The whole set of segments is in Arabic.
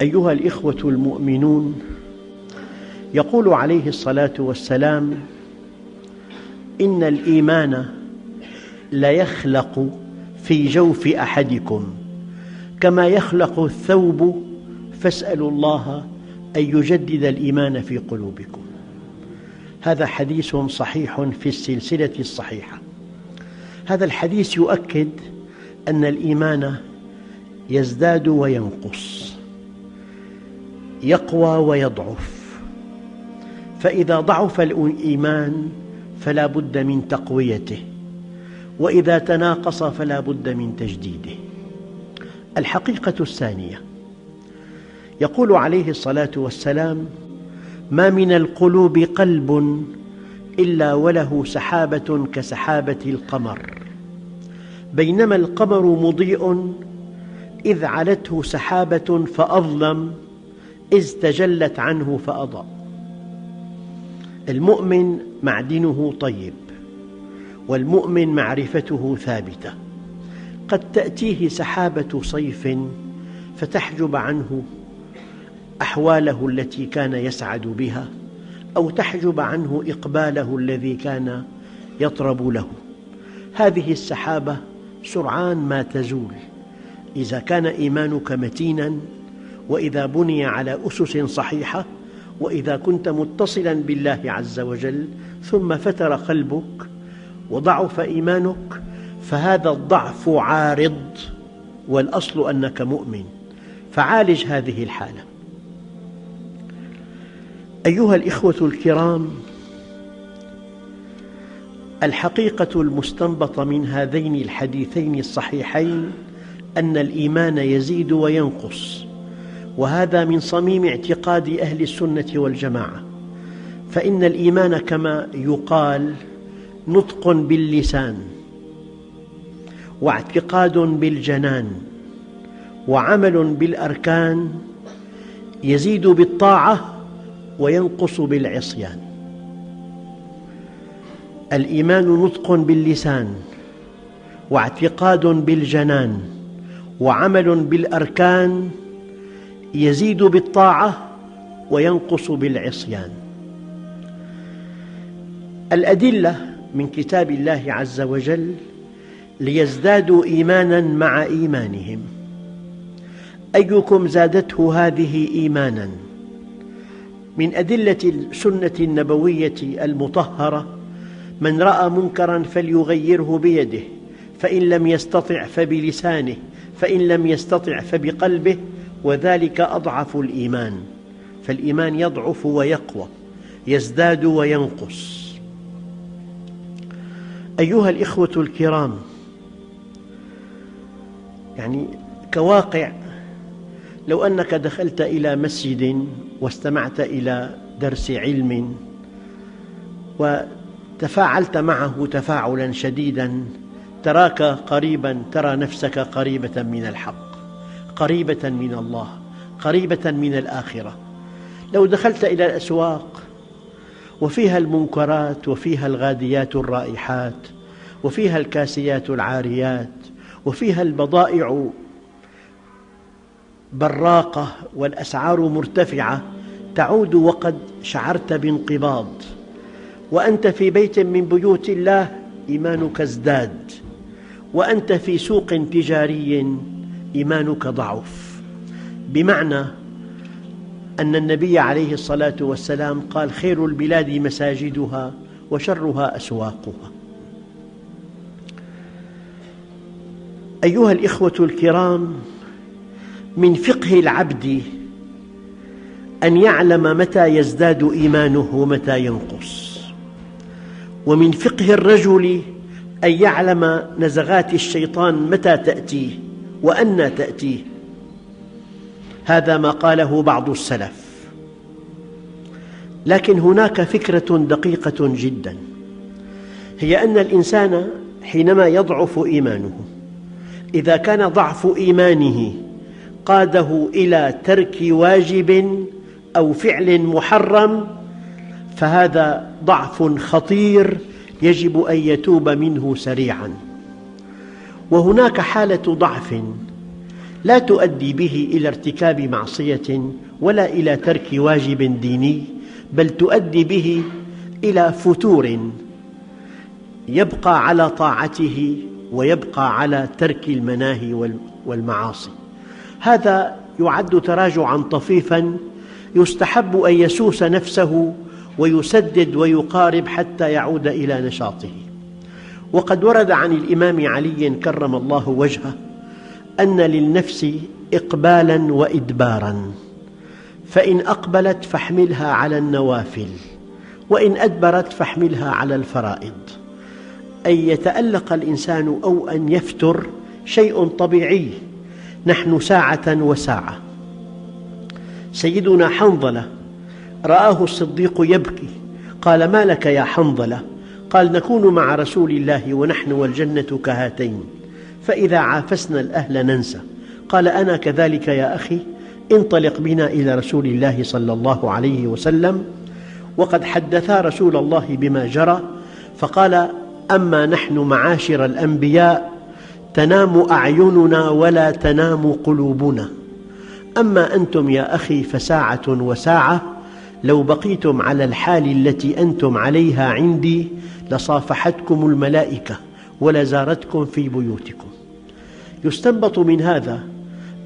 أيها الإخوة المؤمنون، يقول عليه الصلاة والسلام: إن الإيمان ليخلق في جوف أحدكم كما يخلق الثوب، فاسألوا الله أن يجدد الإيمان في قلوبكم. هذا حديث صحيح في السلسلة الصحيحة. هذا الحديث يؤكد أن الإيمان يزداد وينقص، يقوى ويضعف، فإذا ضعف الإيمان فلا بد من تقويته، وإذا تناقص فلا بد من تجديده. الحقيقة الثانية، يقول عليه الصلاة والسلام: ما من القلوب قلب إلا وله سحابة كسحابة القمر، بينما القمر مضيء إذ علته سحابة فأظلم، إذ تجلت عنه فأضاء. المؤمن معدنه طيب، والمؤمن معرفته ثابتة. قد تأتيه سحابة صيف فتحجب عنه أحواله التي كان يسعد بها، أو تحجب عنه إقباله الذي كان يطرب له. هذه السحابة سرعان ما تزول إذا كان إيمانك متيناً، وإذا بني على أسس صحيحة، وإذا كنت متصلاً بالله عز وجل، ثم فتر قلبك وضعف إيمانك، فهذا الضعف عارض، والأصل أنك مؤمن، فعالج هذه الحالة. أيها الإخوة الكرام، الحقيقة المستنبطة من هذين الحديثين الصحيحين أن الإيمان يزيد وينقص، وهذا من صميم اعتقاد أهل السنة والجماعة. فإن الإيمان كما يقال نطق باللسان، واعتقاد بالجنان، وعمل بالأركان، يزيد بالطاعة وينقص بالعصيان. الإيمان نطق باللسان، واعتقاد بالجنان، وعمل بالأركان، يزيد بالطاعة وينقص بالعصيان. الأدلة من كتاب الله عز وجل ليزدادوا إيماناً مع إيمانهم. أيكم زادته هذه إيماناً؟ من أدلة السنة النبوية المطهرة: من رأى منكراً فليغيره بيده، فإن لم يستطع فبلسانه، فإن لم يستطع فبقلبه، وذلك أضعف الإيمان. فالإيمان يضعف ويقوى، يزداد وينقص. أيها الإخوة الكرام، كواقع، لو أنك دخلت إلى مسجد واستمعت إلى درس علم وتفاعلت معه تفاعلاً شديداً، ترى نفسك قريبة من الحق، قريبة من الله، قريبة من الآخرة. لو دخلت إلى الأسواق وفيها المنكرات، وفيها الغاديات الرائحات، وفيها الكاسيات العاريات، وفيها البضائع براقة والأسعار مرتفعة، تعود وقد شعرت بانقباض. وأنت في بيت من بيوت الله إيمانك ازداد، وأنت في سوق تجاري إيمانك ضعف. بمعنى أن النبي عليه الصلاة والسلام قال: خير البلاد مساجدها وشرها أسواقها. أيها الإخوة الكرام، من فقه العبد أن يعلم متى يزداد إيمانه ومتى ينقص، ومن فقه الرجل أن يعلم نزغات الشيطان متى تأتيه وأنى تأتيه. هذا ما قاله بعض السلف. لكن هناك فكرة دقيقة جدا، هي أن الإنسان حينما يضعف إيمانه، إذا كان ضعف إيمانه قاده إلى ترك واجب أو فعل محرم، فهذا ضعف خطير يجب أن يتوب منه سريعاً. وهناك حالة ضعف لا تؤدي به إلى ارتكاب معصية ولا إلى ترك واجب ديني، بل تؤدي به إلى فتور يبقى على طاعته ويبقى على ترك المناهي والمعاصي. هذا يعد تراجعاً طفيفاً يستحب أن يسوس نفسه ويسدد ويقارب حتى يعود إلى نشاطه. وقد ورد عن الإمام علي كرم الله وجهه أن للنفس إقبالاً وإدباراً، فإن أقبلت فاحملها على النوافل، وإن أدبرت فاحملها على الفرائض. أن يتألق الإنسان أو أن يفتر شيء طبيعي، نحن ساعة وساعة. سيدنا حنظلة رآه الصديق يبكي، قال: ما لك يا حنظلة؟ قال: نكون مع رسول الله ونحن والجنة كهاتين، فإذا عافسنا الأهل ننسى. قال: أنا كذلك يا أخي، انطلق بنا إلى رسول الله صلى الله عليه وسلم. وقد حدثا رسول الله بما جرى، فقال: أما نحن معاشر الأنبياء تنام أعيننا ولا تنام قلوبنا، أما أنتم يا أخي فساعة وساعة، لو بقيتم على الحال التي أنتم عليها عندي لصافحتكم الملائكة ولزارتكم في بيوتكم. يستنبط من هذا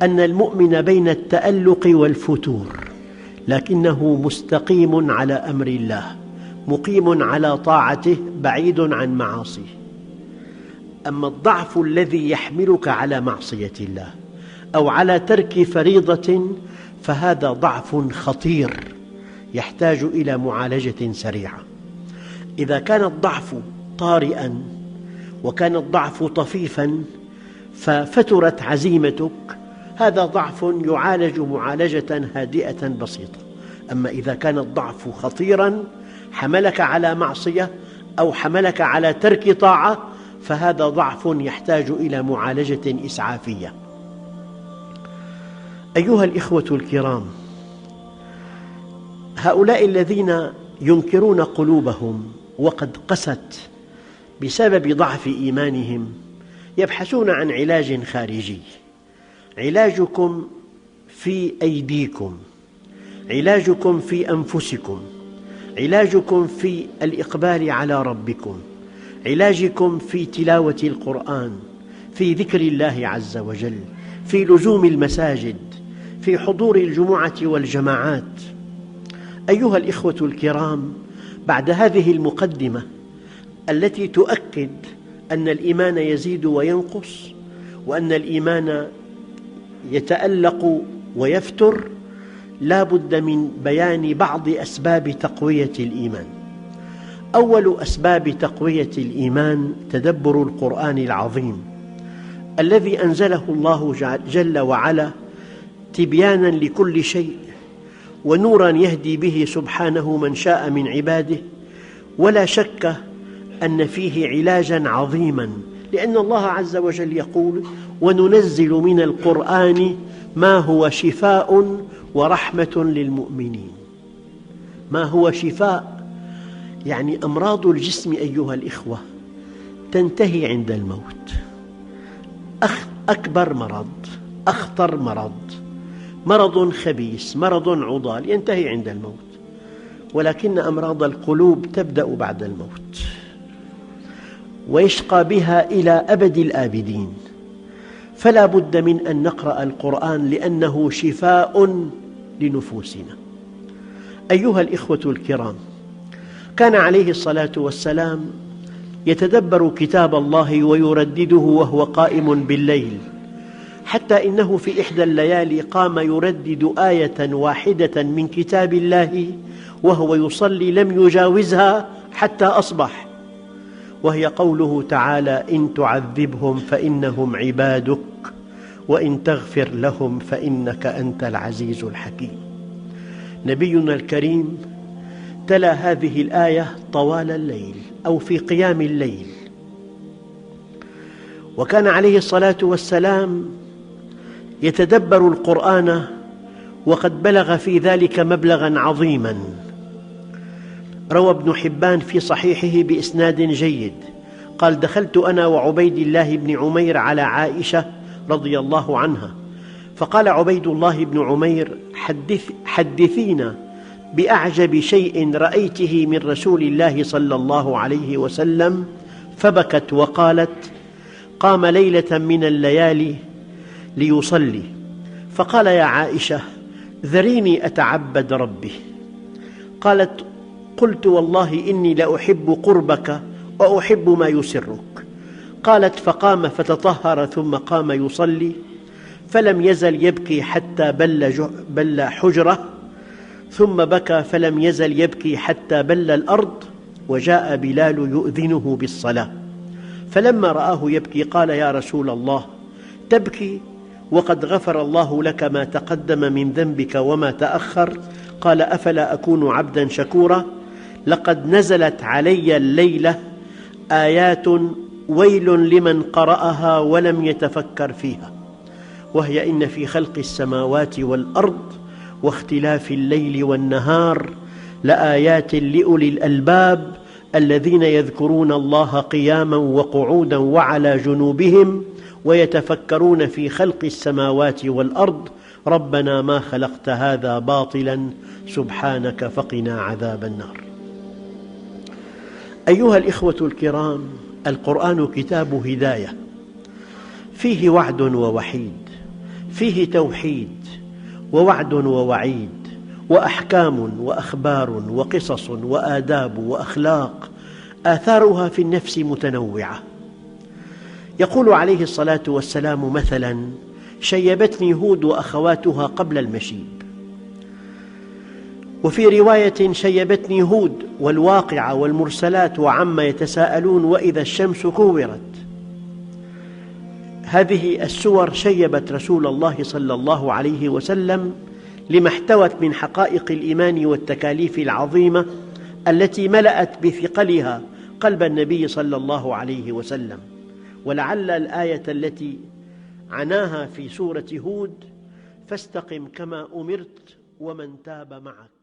أن المؤمن بين التألق والفتور، لكنه مستقيم على أمر الله، مقيم على طاعته، بعيد عن معاصيه. أما الضعف الذي يحملك على معصية الله أو على ترك فريضة فهذا ضعف خطير يحتاج إلى معالجة سريعة. إذا كان الضعف طارئاً وكان الضعف طفيفاً ففترت عزيمتك، هذا ضعف يعالج معالجة هادئة بسيطة. أما إذا كان الضعف خطيراً حملك على معصية أو حملك على ترك طاعة فهذا ضعف يحتاج إلى معالجة إسعافية. أيها الإخوة الكرام، هؤلاء الذين ينكرون قلوبهم وقد قست بسبب ضعف إيمانهم يبحثون عن علاج خارجي. علاجكم في أيديكم، علاجكم في أنفسكم، علاجكم في الإقبال على ربكم، علاجكم في تلاوة القرآن، في ذكر الله عز وجل، في لزوم المساجد، في حضور الجمعة والجماعات. أيها الإخوة الكرام، بعد هذه المقدمة التي تؤكد أن الإيمان يزيد وينقص وأن الإيمان يتألق ويفتر، لا بد من بيان بعض أسباب تقوية الإيمان. أول أسباب تقوية الإيمان تدبر القرآن العظيم الذي أنزله الله جل وعلا تبياناً لكل شيء ونوراً يهدي به سبحانه من شاء من عباده. ولا شك أن فيه علاجاً عظيماً، لأن الله عز وجل يقول: وننزل من القرآن ما هو شفاء ورحمة للمؤمنين. ما هو شفاء يعني أمراض الجسم أيها الإخوة تنتهي عند الموت. أكبر مرض، أخطر مرض، مرض خبيث، مرض عضال ينتهي عند الموت، ولكن أمراض القلوب تبدأ بعد الموت ويشقى بها إلى أبد الآبدين. فلا بد من أن نقرأ القرآن لأنه شفاء لنفوسنا. أيها الإخوة الكرام، كان عليه الصلاة والسلام يتدبر كتاب الله ويردده وهو قائم بالليل، حتى إنه في إحدى الليالي قام يردد آية واحدة من كتاب الله وهو يصلي لم يجاوزها حتى أصبح، وهي قوله تعالى: إن تعذبهم فإنهم عبادك وإن تغفر لهم فإنك أنت العزيز الحكيم. نبينا الكريم تلا هذه الآية طوال الليل أو في قيام الليل، وكان عليه الصلاة والسلام يتدبر القرآن وقد بلغ في ذلك مبلغاً عظيماً. روى ابن حبان في صحيحه بإسناد جيد قال: دخلت أنا وعبيد الله بن عمير على عائشة رضي الله عنها فقال عبيد الله بن عمير: حدثينا بأعجب شيء رأيته من رسول الله صلى الله عليه وسلم. فبكت وقالت: قام ليلة من الليالي ليصلي، فقال: يا عائشة، ذريني أتعبد ربي. قالت: قلت: والله إني لأحب قربك وأحب ما يسرك. قالت: فقام فتطهر ثم قام يصلي، فلم يزل يبكي حتى بل حجرة، ثم بكى فلم يزل يبكي حتى بل الأرض، وجاء بلال يؤذنه بالصلاة، فلما رآه يبكي قال: يا رسول الله، تبكي وقد غفر الله لك ما تقدم من ذنبك وما تأخر؟ قال: أفلا أكون عبدا شكورا؟ لقد نزلت علي الليلة آيات ويل لمن قرأها ولم يتفكر فيها، وهي: إن في خلق السماوات والأرض واختلاف الليل والنهار لآيات لأولي الألباب الذين يذكرون الله قياما وقعودا وعلى جنوبهم ويتفكرون في خلق السماوات والأرض ربنا ما خلقت هذا باطلا سبحانك فقنا عذاب النار. أيها الإخوة الكرام، القرآن كتاب هداية، فيه وعد ووعيد، فيه توحيد ووعد ووعيد وأحكام وأخبار وقصص وآداب وأخلاق آثارها في النفس متنوعة. يقول عليه الصلاة والسلام مثلاً: شيبتني هود وأخواتها قبل المشيب. وفي رواية: شيبتني هود والواقعة والمرسلات وعما يتساءلون وإذا الشمس كورت. هذه السور شيبت رسول الله صلى الله عليه وسلم لما احتوت من حقائق الإيمان والتكاليف العظيمة التي ملأت بثقلها قلب النبي صلى الله عليه وسلم. ولعل الآية التي عناها في سورة هود: فاستقم كما أمرت ومن تاب معك.